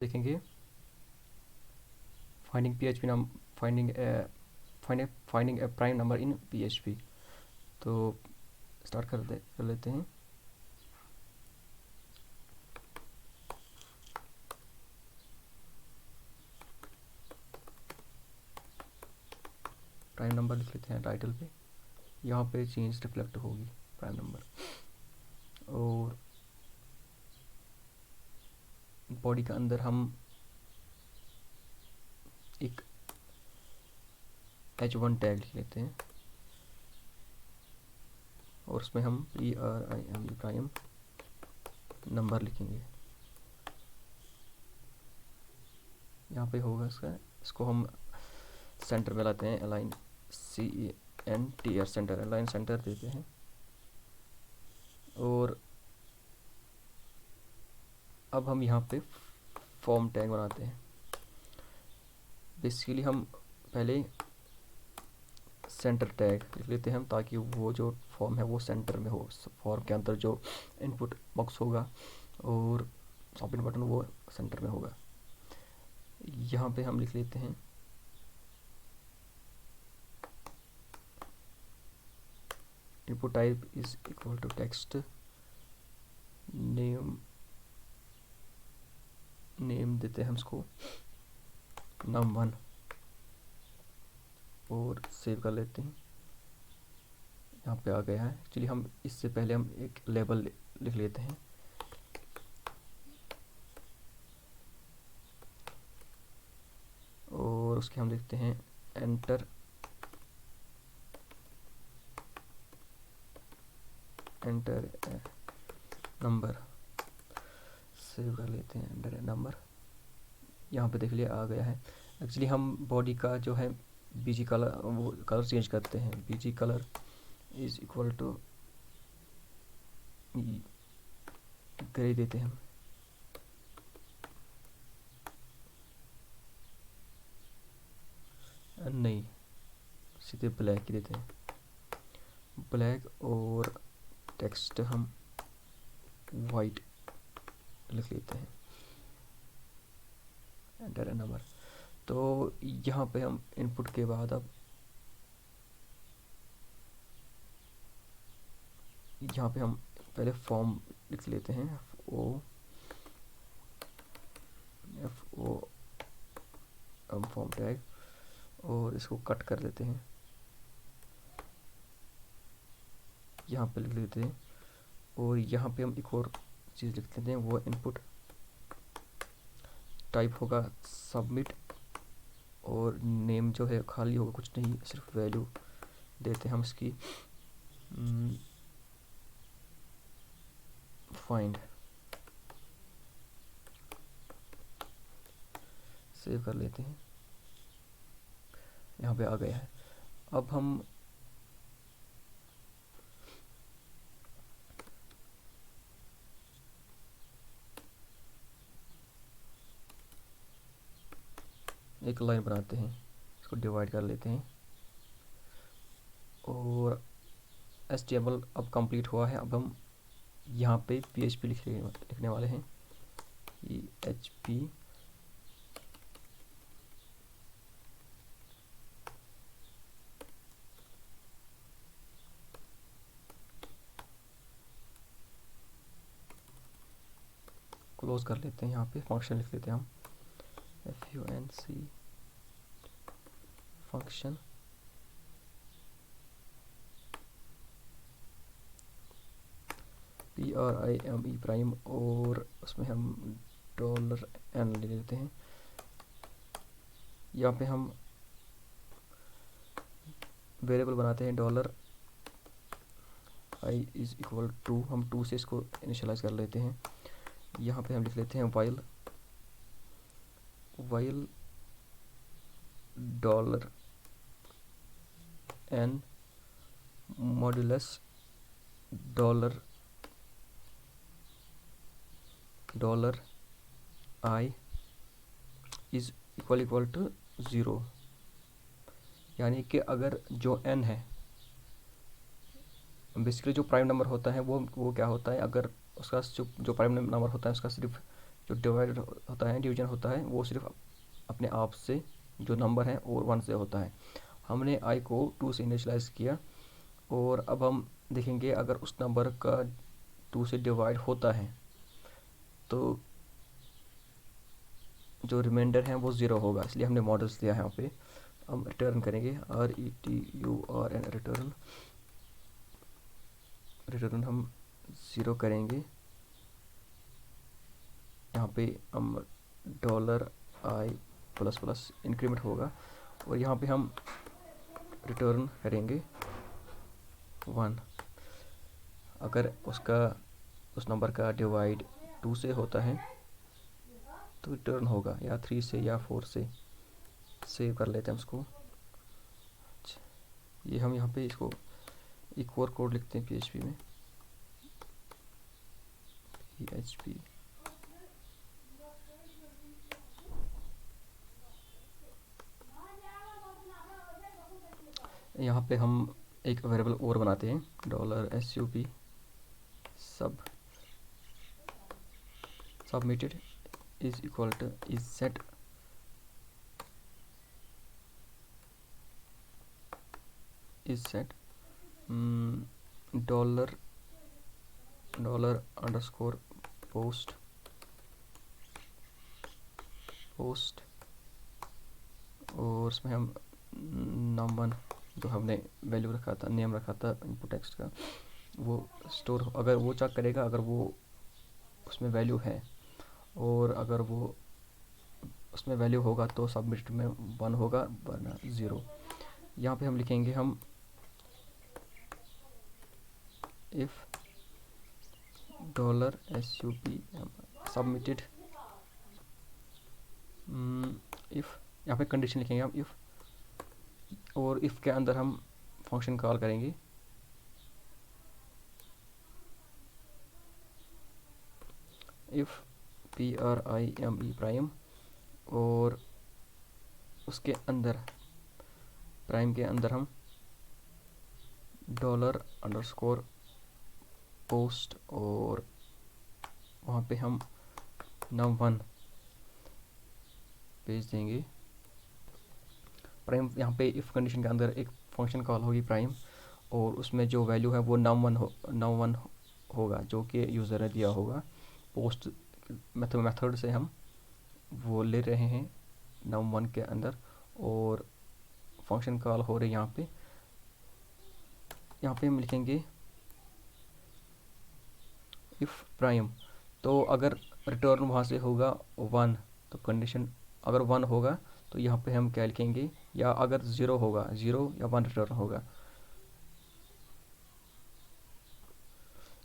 देखेंगे finding PHP नाम finding A prime number in PHP. तो स्टार्ट कर लेते हैं। प्राइम नंबर लिख लेते हैं टाइटल पे। यहाँ पे चेंज रिफ्लेक्ट होगी प्राइम नंबर। और बॉडी के अंदर हम एक H1 टैग लिख लेते हैं और उसमें हम PRIM प्राइम नंबर लिखेंगे। यहाँ पे होगा इसको हम सेंटर में लाते हैं, align CENTR centre, align centre देते हैं। और अब हम यहाँ पे फॉर्म टैग बनाते हैं। बेसिकली हम पहले सेंटर टैग लिख लेते हैं हम, ताकि वो जो फॉर्म है वो सेंटर में हो। फॉर्म के अंदर जो इनपुट बॉक्स होगा और सबमिट बटन वो सेंटर में होगा। यहाँ पे हम लिख लेते हैं input type is equal to text name देते हैं हम इसको num1 और सेव कर लेते हैं। यहाँ पे आ गया है। एक्चुअली हम इससे पहले हम एक लेबल लिख लेते हैं। और उसके हम लिखते हैं एंटर नंबर, सेव कर लेते हैं एंटर नंबर। यहाँ पे देख लिया आ गया है। एक्चुअली हम बॉडी का जो है बीजी कलर, वो कलर चेंज करते हैं। BG colour is equal to grey देते हैं हम। नहीं, सीधे ब्लैक ही देते हैं, ब्लैक। और टेक्स्ट हम वाइट लिख लेते हैं, एंटर नंबर। तो यहाँ पे हम इनपुट के बाद अब यहाँ पे हम पहले फॉर्म लिख लेते हैं, FO हम फॉर्म टैग, और इसको कट कर देते हैं। यहाँ पे लिख लेते हैं। और यहाँ पे हम एक और चीज़ लिख लेते हैं, वो इनपुट टाइप होगा सबमिट। और नेम जो है खाली होगा, कुछ नहीं, सिर्फ वैल्यू देते हैं हम इसकी फाइंड। सेव कर लेते हैं। यहाँ पे आ गया है। अब हम एक लाइन बनाते हैं, इसको डिवाइड कर लेते हैं। और HTML अब कंप्लीट हुआ है। अब हम यहाँ पे PHP लिखने वाले हैं। PHP क्लोज कर लेते हैं। यहाँ पे फंक्शन लिख लेते हैं हम, FUNC फंक्शन। PRIME प्राइम, और उसमें हम $n ले लेते हैं। यहाँ पे हम वेरिएबल बनाते हैं $i इज इक्वल टू, हम 2 से इसको इनिशियलाइज कर लेते हैं। यहाँ पे हम लिख लेते हैं while $n modulus $i is equal to 0। यानी कि अगर जो n है, बेसिकली जो प्राइम नंबर होता है वो क्या होता है, अगर उसका जो प्राइम नंबर होता है उसका सिर्फ जो डिवाइड होता है, डिवीजन होता है, वो सिर्फ अपने आप से जो नंबर है और 1 से होता है। हमने आई को 2 से इनिशियलाइज किया, और अब हम देखेंगे अगर उस नंबर का 2 से डिवाइड होता है तो जो रिमाइंडर है वो 0 होगा, इसलिए हमने मॉडल्स दिया है यहाँ पे। हम रिटर्न करेंगे RETURN, रिटर्न, रिटर्न हम 0 करेंगे। यहाँ पे हम $i प्लस प्लस इंक्रीमेंट होगा, और यहाँ पे हम रिटर्न करेंगे 1। अगर उस नंबर का डिवाइड 2 से होता है तो रिटर्न होगा या 3 से या 4 से। सेव कर लेते हैं उसको। ये हम यहाँ पे इसको एक और कोड लिखते हैं PHP में, PHP। यहाँ पे हम एक वेरिएबल और बनाते हैं, $SUB submitted is equal two is set dollar underscore post, और उसमें हम num1 जो हमने वैल्यू रखा था, नेम रखा था इनपुट टेक्स्ट का, वो स्टोर, अगर वो चेक करेगा अगर वो उसमें वैल्यू है, और अगर वो उसमें वैल्यू होगा तो सबमिट में 1 होगा वरना 0। यहाँ पे हम लिखेंगे हम इफ़ $SUB सबमिटेड, इफ़, यहाँ पे कंडीशन लिखेंगे हम इफ़, और इफ़ के अंदर हम फंक्शन कॉल करेंगे इफ़ PRIME प्राइम, और उसके अंदर प्राइम के अंदर हम $_ पोस्ट, और वहाँ पे हम num1 भेज देंगे। प्राइम, यहाँ पे इफ़ कंडीशन के अंदर एक फंक्शन कॉल होगी प्राइम, और उसमें जो वैल्यू है वो num1 होगा जो कि यूज़र ने दिया होगा। पोस्ट मेथड से हम वो ले रहे हैं num1 के अंदर, और फंक्शन कॉल हो रही है यहाँ पे हम लिखेंगे इफ़ प्राइम, तो अगर रिटर्न वहाँ से होगा 1, तो कंडीशन अगर 1 होगा तो यहाँ पे हम क्या लिखेंगे, या अगर 0 होगा 0 या 1 रिटर्न होगा।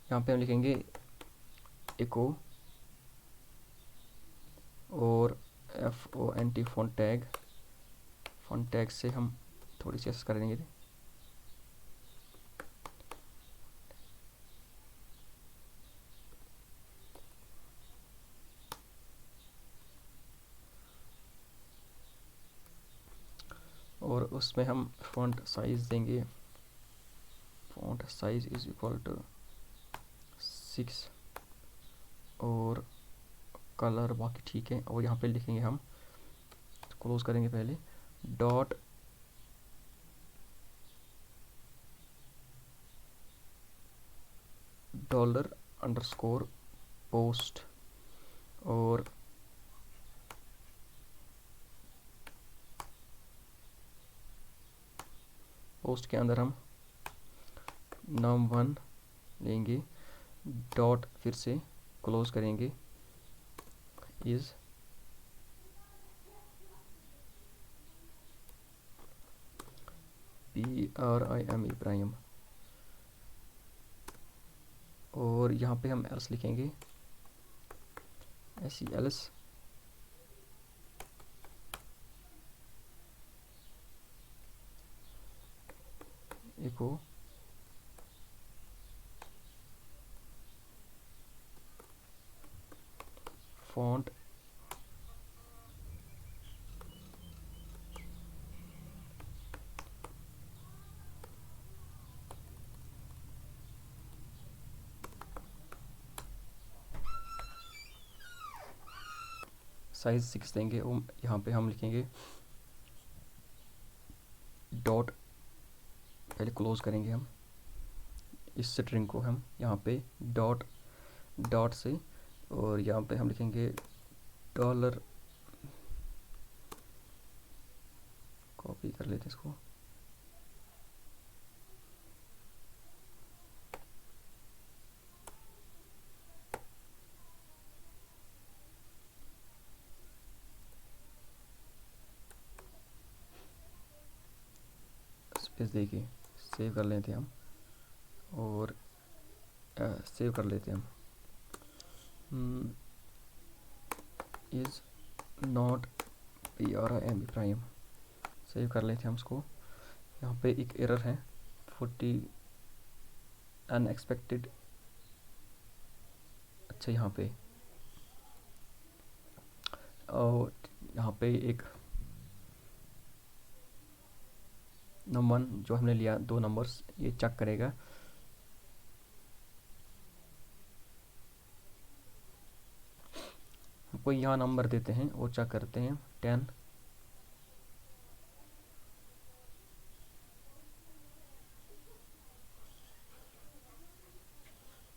यहाँ पे हम लिखेंगे इको और FONT फॉन्ट टैग से हम थोड़ी सी करेंगे। और उसमें हम फॉन्ट साइज़ देंगे, font size is equal to 6, और कलर बाकी ठीक है। और यहाँ पे लिखेंगे हम, क्लोज करेंगे पहले, $_ पोस्ट, और पोस्ट के अंदर हम num1 लेंगे, डॉट फिर से क्लोज करेंगे, इज़ PRIME प्राइम, और यहाँ पे हम एल्स लिखेंगे, SELS इको फॉन्ट साइज 6 देंगे, वो यहाँ पे हम लिखेंगे डॉट, पहले क्लोज करेंगे हम इस स्ट्रिंग को, हम यहाँ पे डॉट डॉट से, और यहाँ पे हम लिखेंगे डॉलर, कॉपी कर लेते हैं इसको, स्पेस देखिए, सेव कर लेते हैं हम, और सेव कर लेते हैं हम, is not PRIME prime, save कर लेते हैं हम इसको। यहाँ पे एक एरर है 40 अनएक्सपेक्टेड, अच्छा यहाँ पे, और यहाँ पे एक नंबर जो हमने लिया 2 नंबर्स, ये चेक करेगा, हमको यहाँ नंबर देते हैं और चेक करते हैं 10,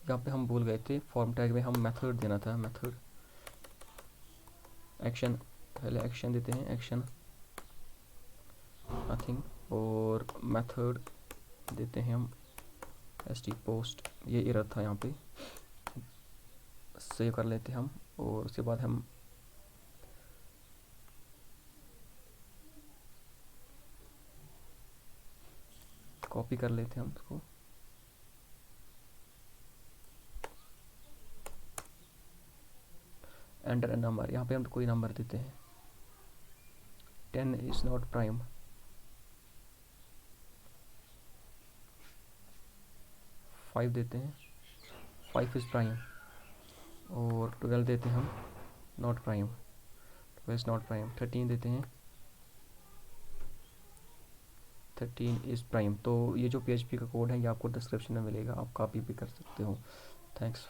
यहाँ पे हम भूल गए थे फॉर्म टैग में हम मेथड देना था, मेथड एक्शन, पहले एक्शन देते हैं, एक्शन नथिंग, और मेथड देते हैं हम st पोस्ट, ये एरर था यहाँ पे, सेव कर लेते हैं हम, और उसके बाद हम कॉपी कर लेते हैं हम इसको, एंटर नंबर, यहाँ पे हम कोई नंबर देते हैं, 10 इज़ नॉट प्राइम, 5 देते हैं, 5 इज़ प्राइम, और 12 देते हैं हम not prime, 12 is not prime, 13 देते हैं, 13 इज़ प्राइम। तो ये जो PHP का कोड है ये आपको डिस्क्रिप्शन में मिलेगा, आप कॉपी भी कर सकते हो। थैंक्स।